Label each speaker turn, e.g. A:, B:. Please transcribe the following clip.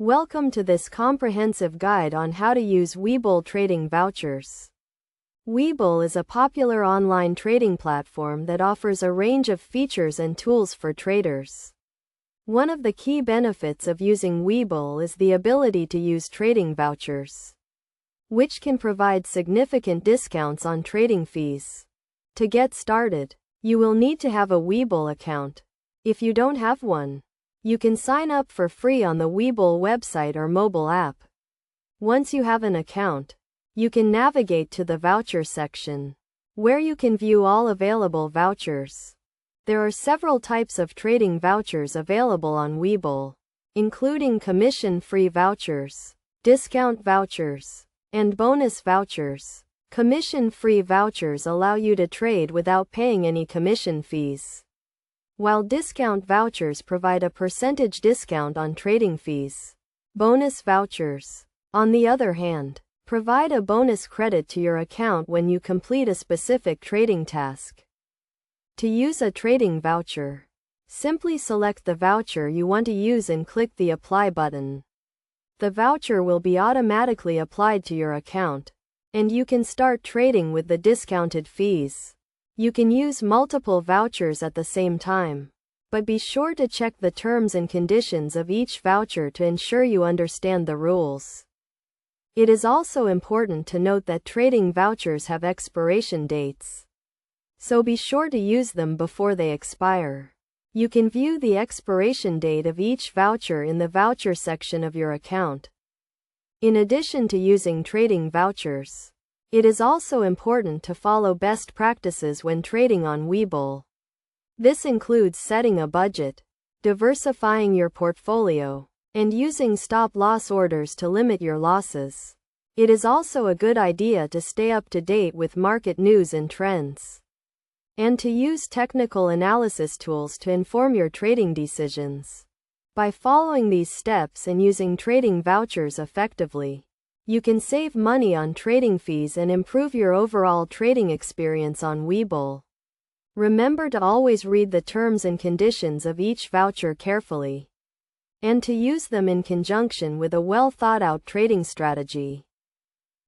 A: Welcome to this comprehensive guide on how to use Webull trading vouchers. Webull is a popular online trading platform that offers a range of features and tools for traders. One of the key benefits of using Webull is the ability to use trading vouchers, which can provide significant discounts on trading fees. To get started, you will need to have a Webull account. If you don't have one, you can sign up for free on the Webull website or mobile app. Once you have an account, you can navigate to the voucher section, where you can view all available vouchers. There are several types of trading vouchers available on Webull, including commission-free vouchers, discount vouchers, and bonus vouchers. Commission-free vouchers allow you to trade without paying any commission fees, while discount vouchers provide a percentage discount on trading fees. Bonus vouchers, on the other hand, provide a bonus credit to your account when you complete a specific trading task. To use a trading voucher, simply select the voucher you want to use and click the Apply button. The voucher will be automatically applied to your account, and you can start trading with the discounted fees. You can use multiple vouchers at the same time, but be sure to check the terms and conditions of each voucher to ensure you understand the rules. It is also important to note that trading vouchers have expiration dates, so be sure to use them before they expire. You can view the expiration date of each voucher in the voucher section of your account. In addition to using trading vouchers, it is also important to follow best practices when trading on Webull. This includes setting a budget, diversifying your portfolio, and using stop-loss orders to limit your losses. It is also a good idea to stay up to date with market news and trends, and to use technical analysis tools to inform your trading decisions. By following these steps and using trading vouchers effectively, you can save money on trading fees and improve your overall trading experience on Webull. Remember to always read the terms and conditions of each voucher carefully, and to use them in conjunction with a well-thought-out trading strategy.